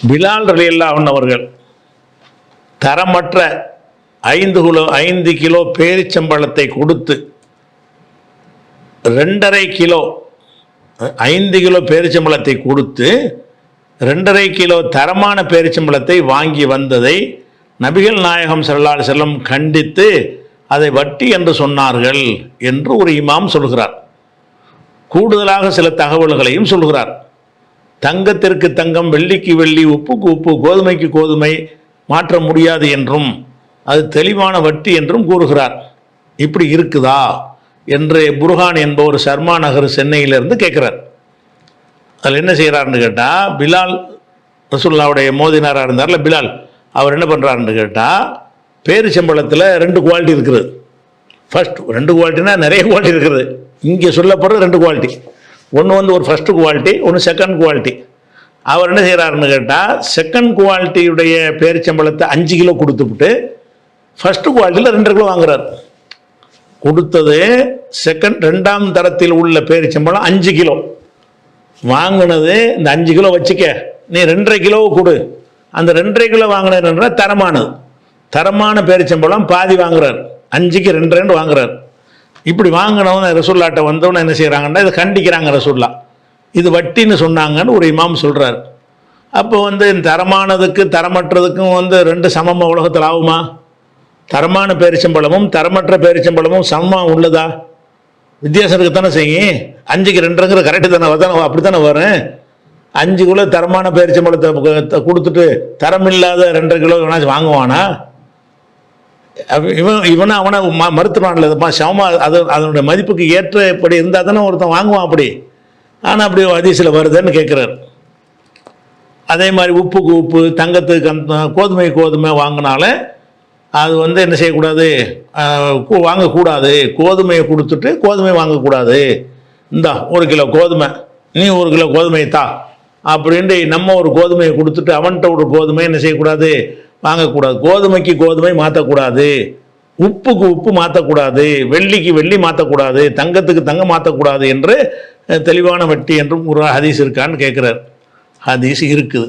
பிலால் ரலியல்லாஹு அன்ஹு அவர்கள் தரமற்ற 5 கிலோ பேரிச்சம்பழத்தை கொடுத்து 2.5 கிலோ 5 கிலோ பேரிச்சம்பழத்தை கொடுத்து 2.5 கிலோ தரமான பேரிச்சம்பழத்தை வாங்கி வந்ததை நபிகள் நாயகம் ஸல்லல்லாஹு அலைஹி வஸல்லம் கண்டித்து அதை வட்டி என்று சொன்னார்கள் என்று ஒரு இமாம் சொல்கிறார். கூடுதலாக சில தகவல்களையும் சொல்கிறார். தங்கத்திற்கு தங்கம், வெள்ளிக்கு வெள்ளி, உப்புக்கு உப்பு, கோதுமைக்கு கோதுமை மாற்ற முடியாது என்றும் அது தெளிவான வட்டி என்றும் கூறுகிறார். இப்படி இருக்குதா என்று புர்ஹான் என்பவர் சர்மா நகர் சென்னையிலிருந்து கேட்குறார். அதில் என்ன செய்கிறாருன்னு கேட்டால், பிலால் ரசூலுல்லாஹ்வுடைய மோதினாராக இருந்தார்ல பிலால், அவர் என்ன பண்ணுறாருன்னு கேட்டால், பேரிச்சம்பழத்தில் 2 குவாலிட்டி இருக்குது. ஃபர்ஸ்ட் 2 குவாலிட்டினா நிறைய குவாலிட்டி இருக்குது. இங்கே சொல்லப்படுற 2 குவாலிட்டி. ஒன்று வந்து ஒரு ஃபஸ்ட்டு குவாலிட்டி, ஒன்று செகண்ட் குவாலிட்டி. அவர் என்ன செய்கிறாருன்னு கேட்டால், செகண்ட் குவாலிட்டியுடைய பேரிச்சம்பழத்தை 5 கிலோ கொடுத்துவிட்டு ஃபஸ்ட்டு குவாலிட்டியில் 2 கிலோ வாங்குறார். கொடுத்தது ரெண்டாம் தரத்தில் உள்ள பேரிச்சம்பழம் 5 கிலோ வாங்கினது. இந்த 5 கிலோ வச்சுக்க, நீ 2.5 கிலோ கொடு. அந்த 2.5 கிலோ வாங்கினதுன்ற தரமானது, தரமான பேரிச்சம்பழம் பாதி வாங்குறார். 5க்கு 2 வாங்குறார். இப்படி வாங்கினவங்க ரசூல்லாட்ட வந்தவன என்ன செய்கிறாங்கன்னா, இதை கண்டிக்கிறாங்க ரசூல்லா. இது வட்டின்னு சொன்னாங்கன்னு ஒரு இமாம் சொல்கிறார். அப்போ வந்து தரமானதுக்கு தரமற்றதுக்கும் 2 சமமாக உலகத்தில் ஆகுமா? தரமான பேரிச்சம்பழமும் தரமற்ற பேரிச்சம்பழமும் சமமாக உள்ளதா? வித்தியாசம் இருக்குத்தானே செய்யும். 5க்கு 2ங்கிற கரெக்டு தானே, அப்படி தானே வரும். 5 கிலோ தரமான பேரிச்சம்பழத்தை கொடுத்துட்டு தரமில்லாத 2.5 கிலோ வேணாச்சும் வாங்குவானா? இவனை அவனை மறுத்துவான்ல சமமா, அதனுடைய மதிப்புக்கு ஏற்றபடி இருந்தால் தானே ஒருத்தன் வாங்குவான் அப்படி. ஆனால் அப்படி ஹதீஸில் வருதுன்னு கேட்குறாரு. அதே மாதிரி உப்புக்கு உப்பு, தங்கத்துக்கு கோதுமை வாங்கினாலே அது என்ன செய்யக்கூடாது, வாங்கக்கூடாது. கோதுமையை கொடுத்துட்டு கோதுமை வாங்கக்கூடாது. இந்தா 1 கிலோ கோதுமை, நீ 1 கிலோ கோதுமையை தா அப்படின்ட்டு நம்ம ஒரு கோதுமையை கொடுத்துட்டு அவன்கிட்ட ஒரு கோதுமை என்ன செய்யக்கூடாது, வாங்கக்கூடாது. கோதுமைக்கு கோதுமை மாற்றக்கூடாது, உப்புக்கு உப்பு மாற்றக்கூடாது, வெள்ளிக்கு வெள்ளி மாற்றக்கூடாது, தங்கத்துக்கு தங்கம் மாற்றக்கூடாது என்று தெளிவான வட்டி என்றும் ஒரு ஹதீஸ் இருக்கான்னு கேட்குறார். ஹதீஸ் இருக்குது.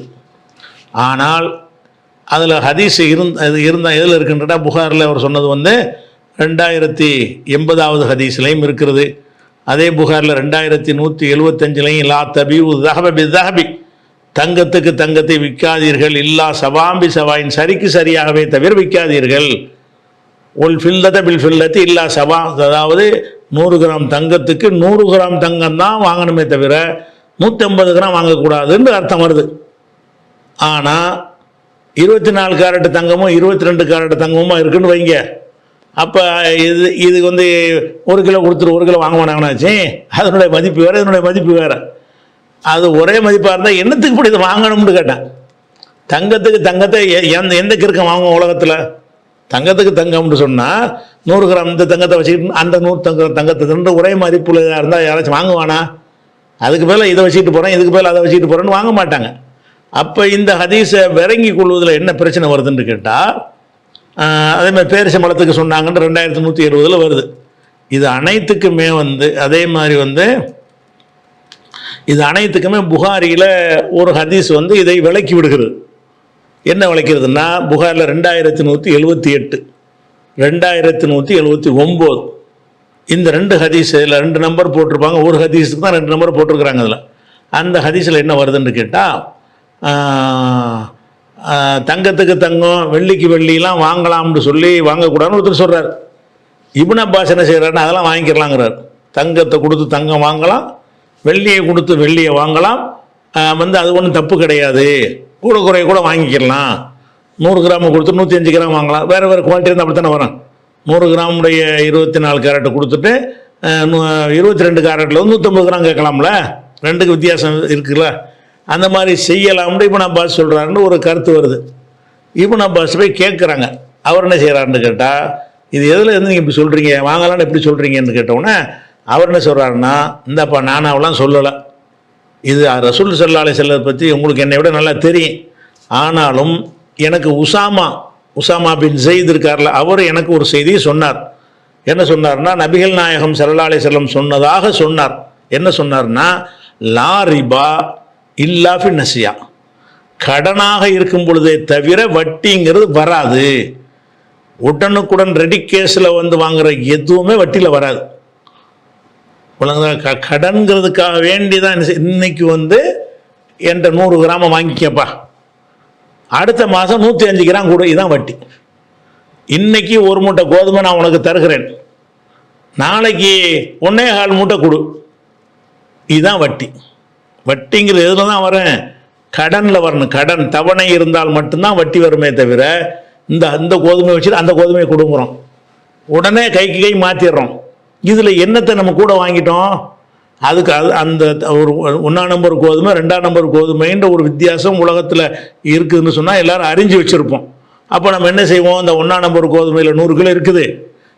ஆனால் அதில் ஹதீஸ் இருந்தால் எதில் இருக்குன்றா, புகாரில் அவர் சொன்னது 2080வது ஹதீஸ்லையும் இருக்கிறது. அதே புகாரில் 2175லையும் லா தபீஉ ذهب بالذهب, தங்கத்துக்கு தங்கத்தை விற்காதீர்கள், இல்லா சவாம்பி சவாயின், சரிக்கு சரியாகவே தவிர விற்காதீர்கள். ஒல் ஃபில்லத பில் ஃபில்லத்தி இல்லா சவா, அதாவது 100 கிராம் தங்கத்துக்கு 100 கிராம் தங்கம் தான் வாங்கணுமே தவிர 150 கிராம் வாங்கக்கூடாதுன்னு அர்த்தம் வருது. ஆனால் 24 கேரட் தங்கமும் 22 கேரட் தங்கமும் இருக்குன்னு வைங்க. அப்போ இது 1 கிலோ கொடுத்துட்டு 1 கிலோ வாங்க வேணாங்கன்னாச்சு, அதனுடைய மதிப்பு வேறு, இதனுடைய மதிப்பு வேறு. அது ஒரே மதிப்பாக இருந்தால் என்னத்துக்கு இப்படி இதை வாங்கணும்னு கேட்டேன். தங்கத்துக்கு தங்கத்தை எந்த கிறுக்கம் வாங்குவோம் உலகத்தில்? தங்கத்துக்கு தங்கம்னு சொன்னால் 100 கிராம் இந்த தங்கத்தை வச்சுக்கிட்டு அந்த 100 தங்கத்தை ஒரே மதிப்புள்ள இருந்தால் யாராச்சும் வாங்குவானா? அதுக்கு மேலே இதை வச்சுக்கிட்டு போகிறேன், இதுக்கு மேலே அதை வச்சுக்கிட்டு போகிறேன்னு வாங்க மாட்டாங்க. அப்போ இந்த ஹதீஸை விளங்கி கொள்வதில் என்ன பிரச்சனை வருதுன்னு கேட்டால், அதேமாதிரி பேரிச்சம்பழத்துக்கு சொன்னாங்கன்னு 2170 வருது. இது அனைத்துக்குமே அதே மாதிரி இது அனைத்துக்குமே புகாரியில் ஒரு ஹதீஸ் இதை விளக்கி விடுகிறது. என்ன விளக்கிறதுனா, புகாரில் 2178, 2179 இந்த 2 ஹதீஸில் 2 நம்பர் போட்டிருப்பாங்க. ஒரு ஹதீஸுக்கு தான் 2 நம்பர் போட்டிருக்கிறாங்க. அதில் அந்த ஹதீஸில் என்ன வருதுன்னு கேட்டால், தங்கத்துக்கு தங்கம், வெள்ளிக்கு வெள்ளிலாம் வாங்கலாம்னு சொல்லி வாங்கக்கூடாதுன்னு ஒருத்தர் சொல்கிறார். இப்னு அப்பாஸ் என்ன செய்கிறாருன்னா, அதெல்லாம் வாங்கிக்கலாங்கிறார். தங்கத்தை கொடுத்து தங்கம் வாங்கலாம், வெள்ளியை கொடுத்து வெள்ளியை வாங்கலாம், அது ஒன்றும் தப்பு கிடையாது, கூட குறைய கூட வாங்கிக்கலாம். 100 கிராம் கொடுத்து 105 கிராம் வாங்கலாம். வேறு வேறு குவாலிட்டி இருந்தால் அப்படி தானே வரும். 100 கிராமுடைய 24 கேரட்டை கொடுத்துட்டு 22 கேரட்டில் 150 கிராம் கேட்கலாம்ல, 2க்கு வித்தியாசம் இருக்குல்ல. அந்த மாதிரி செய்யலாம்னு இப்னு அப்பாஸ் சொல்கிறாருன்னு ஒரு கருத்து வருது. இப்னு அப்பாஸ் போய் கேட்குறாங்க. அவர் என்ன செய்கிறாருன்னு கேட்டால், இது எதில் நீங்கள் இப்படி சொல்கிறீங்க, வாங்கலான்னு எப்படி சொல்கிறீங்கன்னு கேட்டோன்னே அவர் என்ன சொல்கிறாருன்னா, இந்தப்பா நானாவெல்லாம் சொல்லலை, இது ரசூல் ஸல்லல்லாஹு அலைஹி வஸல்லம் பற்றி உங்களுக்கு என்னை விட நல்லா தெரியும். ஆனாலும் எனக்கு உசாமா பின் ஸெய்த் இருக்கார்ல, அவர் எனக்கு ஒரு செய்தியை சொன்னார். என்ன சொன்னார்னா, நபிகள் நாயகம் ஸல்லல்லாஹு அலைஹி வஸல்லம் சொன்னதாக சொன்னார். என்ன சொன்னார்னா, லா ரிபா இல்லா ஃபி நசியா, கடனாக இருக்கும் பொழுதே தவிர வட்டிங்கிறது வராது. உடனுக்குடன் ரெடி கேஸில் வந்து வாங்குற எதுவுமே வட்டியில் வராது. கடன்கிறதுக்காக வேண்டி தான் இன்னைக்கு வந்து என்கிட்ட 100 கிராம் வாங்கிக்கப்பா, அடுத்த மாதம் 105 கிராம் கொடு, இதுதான் வட்டி. இன்னைக்கு 1 மூட்டை கோதுமை நான் உனக்கு தருகிறேன், நாளைக்கு 1.25 மூட்டை கொடு, இதுதான் வட்டி. வட்டிங்கிறது எதில் தான் வரேன்? கடனில் வரணும். கடன் தவணை இருந்தால் மட்டும்தான் வட்டி வருமே தவிர அந்த கோதுமை வச்சுட்டு அந்த கோதுமையை கொடுக்குறோம், உடனே கைக்கு கை மாற்றிடுறோம். இதில் என்னத்தை நம்ம கூட வாங்கிட்டோம்? அதுக்கு அந்த ஒரு 1ஆம் நம்பர் கோதுமை 2ஆம் நம்பர் கோதுமைன்ற ஒரு வித்தியாசம் உலகத்தில் இருக்குதுன்னு சொன்னால் எல்லாரும் அறிஞ்சு வச்சுருப்போம். அப்போ நம்ம என்ன செய்வோம்? இந்த 1ஆம் நம்பர் கோதுமையில் 100 கிலோ இருக்குது,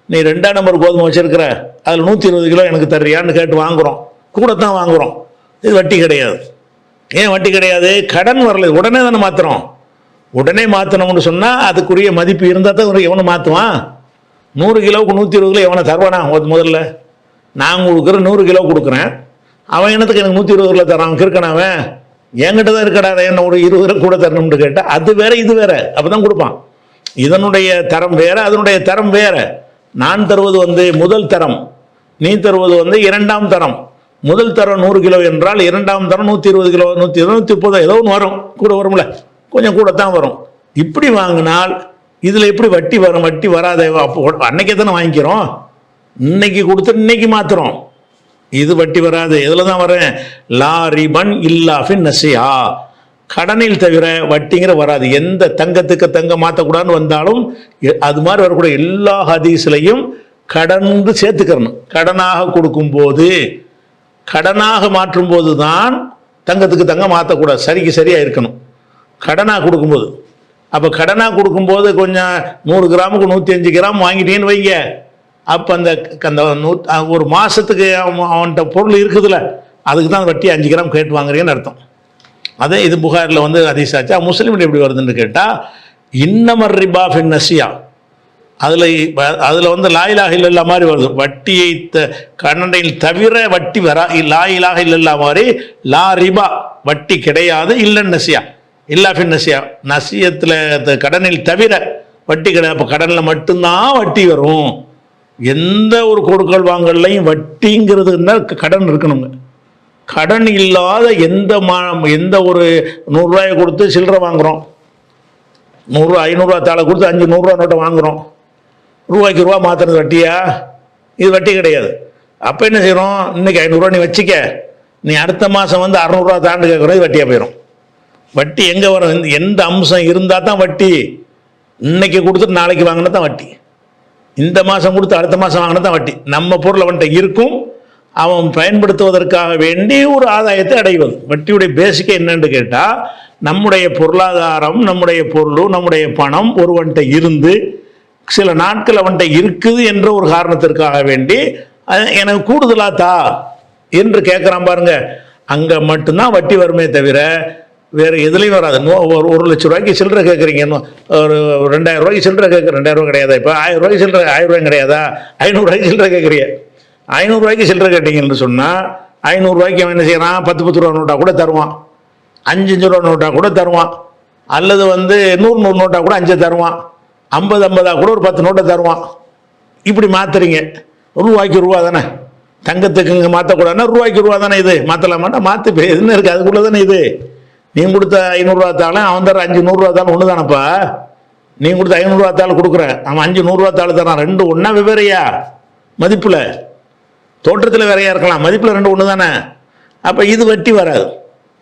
நீ 2ஆம் நம்பர் கோதுமை வச்சுருக்கிற, அதில் 120 கிலோ எனக்கு தர்றியான்னு கேட்டு வாங்குகிறோம், கூட தான் வாங்குகிறோம். இது வட்டி கிடையாது. ஏன் வட்டி கிடையாது? கடன் வரல, உடனே தானே மாற்றுறோம். உடனே மாற்றணும்னு சொன்னால் அதுக்குரிய மதிப்பு இருந்தால் தான் எவனை மாற்றுவான்? 100 கிலோவுக்கு 120 கிலோ எவனை தருவானா? முதல்ல நான் கொடுக்குற 100 கிலோ கொடுக்குறேன், அவன் என்னத்துக்கு எனக்கு 120 கிலோ தரான்? கிறுக்கணவன் என்கிட்ட தான் இருக்கடா, என்ன ஒரு 20 கிலோ கூட தரணும்னு கேட்டால் அது வேற இது வேற, அப்போ தான் கொடுப்பான். இதனுடைய தரம் வேற, அதனுடைய தரம் வேற. நான் தருவது வந்து முதல் தரம், நீ தருவது வந்து 2ஆம் தரம். முதல் தரம் 100 கிலோ என்றால் 2ஆம் தரம் 120 கிலோ, 120, 130 ஏதோ ஒன்று வரும், கூட வரும்ல, கொஞ்சம் கூட தான் வரும். இப்படி வாங்கினால் இதில் எப்படி வட்டி வரும்? வட்டி வராதே. அப்போ அன்னைக்கே தானே வாங்கிக்கிறோம், இன்னைக்கு கொடுத்து இன்னைக்கு மாத்துறோம், இது வட்டி வராது. எதில் தான் வரேன்? லா ரிபன் இல்லாஃபின் நசியா, கடனில் தவிர வட்டிங்கிற வராது. எந்த தங்கத்துக்கு தங்கம் மாற்றக்கூடாதுன்னு வந்தாலும் அது மாதிரி வரக்கூடிய எல்லா ஹதீஸ்லையும் கடன் சேர்த்துக்கிறணும். கடனாக கொடுக்கும்போது, கடனாக மாற்றும் போது தான் தங்கத்துக்கு தங்கம் மாற்றக்கூடாது, சரிக்கு சரியாக இருக்கணும் கடனாக கொடுக்கும்போது. அப்போ கடனாக கொடுக்கும்போது கொஞ்சம் 100 கிராமுக்கு 105 கிராம் வாங்கிட்டேன்னு வைங்க, அப்போ அந்த ஒரு மாதத்துக்கு அவன்கிட்ட பொருள் இருக்குதுல்ல, அதுக்கு தான் வட்டி 5 கிராம் கேட்டு வாங்குறீங்கன்னு அர்த்தம். அதே இது புகாரில் வந்து ஹதீஸ் ஆச்சா. முஸ்லீம் எப்படி வருதுன்னு கேட்டால், இன்னமர் ரிபா ஃபின் நசியா, அதில் வந்து லா இலாஹ இல்லல்லாஹ் மாதிரி வருது. வட்டியை கடனில் தவிர வட்டி வரா, லா இலாஹ இல்லல்லாஹ் மாதிரி லா ரிபா, வட்டி கிடையாது, இல்லன் நசியா இல்லா ஃபின் நசியா, நசியத்தில் கடனில் தவிர வட்டி கிடையாது. அப்போ கடனில் மட்டும்தான் வட்டி வரும். எந்த ஒரு கொடுக்கல் வாங்கலையும் வட்டிங்கிறதுன்னா கடன் இருக்கணுங்க. கடன் இல்லாத எந்த ஒரு 100 ரூபாயை கொடுத்து சில்லறை வாங்குகிறோம், 100 ரூபா 500 ரூபா தாளை கொடுத்து 5 100 ரூபா நோட்டை வாங்குகிறோம், ரூபாய்க்கு ரூபா மாற்றுறது வட்டியா? இது வட்டி கிடையாது. அப்போ என்ன செய்கிறோம்? இன்றைக்கி 500 ரூபா நீ வச்சுக்க, நீ அடுத்த மாதம் வந்து 600 ரூபா தாண்டு கேட்குறது வட்டியாக போயிடும். வட்டி எங்கே வரும்? எந்த அம்சம் இருந்தால் தான் வட்டி. இன்னைக்கு கொடுத்துட்டு நாளைக்கு வாங்கினா தான் வட்டி, இந்த மாதம் கொடுத்து அடுத்த மாதம் வாங்கினா தான் வட்டி. நம்ம பொருள் அவன்கிட்ட இருக்கும், அவன் பயன்படுத்துவதற்காக வேண்டி ஒரு ஆதாயத்தை அடைவது. வட்டியுடைய பேசிக்கே என்னன்னு கேட்டால், நம்முடைய பொருளாதாரம், நம்முடைய பொருள், நம்முடைய பணம் ஒருவன்கிட்ட இருந்து சில நாட்கள் அவன்கிட்ட இருக்குது என்ற ஒரு காரணத்திற்காக வேண்டி எனக்கு கூடுதலா தா என்று கேட்குறான் பாருங்க, அங்கே மட்டும்தான் வட்டி வருமே தவிர வேறு எதுலையும் வராது. 1 லட்சம் ரூபாய்க்கு சில்லறை கேட்குறீங்க, ஒரு 2000 ரூபாய்க்கு சில்லறை கேட்குற, 2000 ரூபா கிடையாதா? இப்போ 1000 ரூபாய்க்கு சில்லறை, 1000 ரூபாய் கிடையாதா? 500 ரூபாய்க்கு சில்லறை கேட்குறீங்க, 500 ரூபாய்க்கு சில்லறை கேட்டீங்கன்னு சொன்னால் 500 ரூபாய்க்கு அவன் என்ன செய்யறான்? 10 ரூபா நோட்டா கூட தருவான், 5 ரூபா நோட்டா கூட தருவான், அல்லது வந்து 100 நோட்டா கூட 5 தருவான், 50 கூட ஒரு 10 நோட்டை தருவான். இப்படி மாத்துறீங்க. ரூபாய்க்கு ரூபா தானே, தங்கத்துக்கு இங்கே மாற்றக்கூடாதுன்னா ரூபாய்க்கு ரூபா தானே, இது மாற்றலாமாட்டா மாற்று எதுன்னு இருக்குது, அதுக்குள்ளே தானே இது. நீ கொடுத்த 500 ரூபா தாளும் அவன் தர 500 ரூபா தாளும் ஒன்று தானப்பா. நீ கொடுத்த 500 ரூபா தாள் கொடுக்குறேன், அவன் 500 ரூபா தாள் தரான், 2 ஒன்றா வெவ்வேறையா? மதிப்பில் தோற்றத்தில் வேறையா இருக்கலாம், மதிப்பில் 2 ஒன்று தானே. அப்போ இது வட்டி வராது.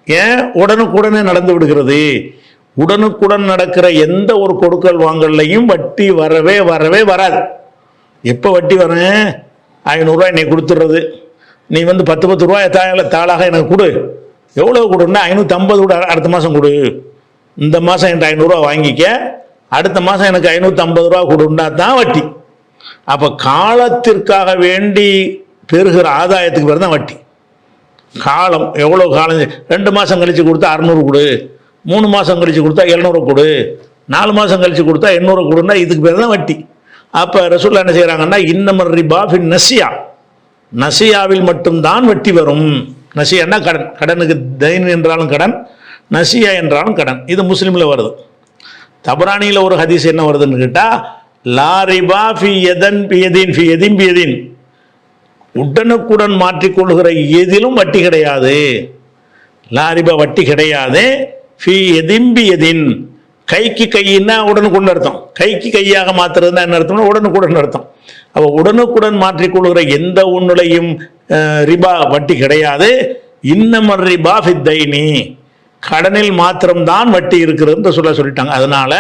ஏன்? உடனுக்குடனே நடந்து விடுகிறது. உடனுக்குடன் நடக்கிற எந்த ஒரு கொடுக்கல் வாங்கலையும் வட்டி வரவே வராது. எப்போ வட்டி வரேன்? 500 ரூபாய் நீ கொடுத்துடுறது, நீ வந்து 10 ரூபாய் தாளாக எனக்கு கொடு, எவ்வளோ கொடுன்னா 550 கூட அடுத்த மாதம் கொடு, இந்த மாதம் என்கிட்ட 500 ரூபா வாங்கிக்க, அடுத்த மாதம் எனக்கு 550 ரூபா கொடுன்னா தான் வட்டி. அப்போ காலத்திற்காக வேண்டி பெறுகிற ஆதாயத்துக்கு பேர் தான் வட்டி. காலம் எவ்வளோ காலம்? 2 மாதம் கழித்து கொடுத்தா 600 கொடு, 3 மாதம் கழித்து கொடுத்தா 700 கொடு, 4 மாதம் கழித்து கொடுத்தா 800 கொடுன்னா இதுக்கு பேர் தான் வட்டி. அப்போ ரசூலுல்லாஹ் என்ன செய்கிறாங்கன்னா, இன்னமர் ரிபா ஃபின் நசியா, நசியாவில் மட்டும்தான் வட்டி வரும். நசியான்னா கடன், கடனுக்கு தைன் என்றாலும் கடன், நசியா என்றாலும் கடன். இது முஸ்லீமில் வருது. தபரானியில் ஒரு ஹதீஸ் என்ன வருதுன்னு கேட்டால், லா ரிபா ஃபி யதன் பியதின் ஃபி யதின் பியதின், உடனுக்குடன் மாற்றிக்கொள்கிற எதிலும் வட்டி கிடையாது. லா ரிபா வட்டி கிடையாது. ஃபி யதின் பியதின், கைக்கு கையின்னா உடனுக்குடன் அர்த்தம். கைக்கு கையாக மாற்றுறதுனா என்ன அர்த்தம்னா உடனுக்குடன் அர்த்தம். அப்போ உடனுக்குடன் மாற்றிக்கொள்கிற எந்த ஒன்றுலையும் ரிபா வட்டி கிடையாது. இன்னமர் ரிபா ஃபித்தைனி, கடனில் மாத்திரம்தான் வட்டி இருக்கிறதுன்னு சொல்லிட்டாங்க. அதனால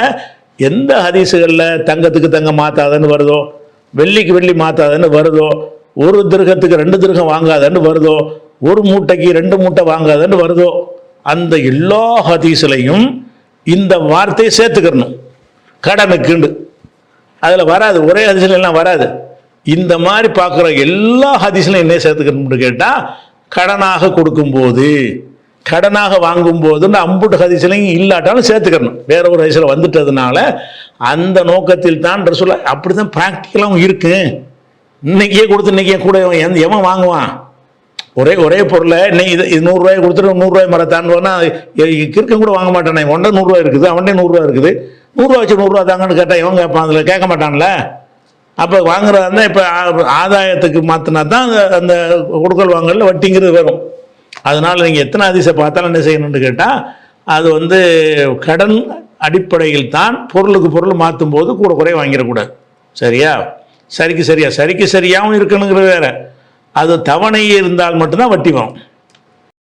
எந்த ஹதீஸுகளில் தங்கத்துக்கு தங்கம் மாற்றாதன்னு வருதோ, வெள்ளிக்கு வெள்ளி மாற்றாதன்னு வருதோ, ஒரு திருகத்துக்கு 2 திருகம் வாங்காதன்னு வருதோ, ஒரு மூட்டைக்கு 2 மூட்டை வாங்காதன்னு வருதோ, அந்த எல்லா ஹதீஸ்லையும் இந்த வார்த்தையை சேர்த்துக்கணும். கடனுக்குண்டு அதில் வராது, ஒரே ஹதீஸ்ல எல்லாம் வராது. இந்த மாதிரி பார்க்குற எல்லா ஹதீஸ்லையும் என்ன சேர்த்துக்கணும்னு கேட்டால், கடனாக கொடுக்கும்போது, கடனாக வாங்கும்போதுன்னு அம்புட்டு ஹதீஸ்லையும் இல்லாட்டாலும் சேர்த்துக்கணும். வேற ஒரு ஹதீஸில் வந்துட்டதுனால அந்த நோக்கத்தில் தான் ரசூல். அப்படி தான் ப்ராக்டிக்கலாகவும் இருக்கு. இன்னைக்கே கொடுத்து இன்னைக்கே கூட எவன் வாங்குவான்? ஒரே பொருளை இன்னைக்கு இது 100 ரூபாய் கொடுத்துட்டு 100 ரூபாய் மரத்தான்னு கிறுக்கம் கூட வாங்க மாட்டானே. ஒன்றை 100 ரூபா இருக்குது, அவன்டே 100 ரூபா இருக்குது, 100 ரூபா வச்சு 100 ரூபா தாங்கன்னு கேட்டால் இவன் கேட்பான், அதில் கேட்க மாட்டான்ல. அப்போ வாங்குறதா இருந்தால் இப்போ ஆதாயத்துக்கு மாற்றினா தான் அந்த கொடுக்கல் வாங்கல வட்டிங்கிறது வரும். அதனால் நீங்கள் எத்தனை ஹதீஸை பார்த்தாலும் என்ன செய்யணும்னு கேட்டால், அது கடன் அடிப்படையில் தான் பொருளுக்கு பொருள் மாற்றும் போது கூட குறைய வாங்கிடக்கூடாது. சரியா? சரிக்கு சரியாகவும் இருக்கணுங்கிறது வேற. அது தவணை இருந்தால் மட்டும்தான் வட்டி வரும்.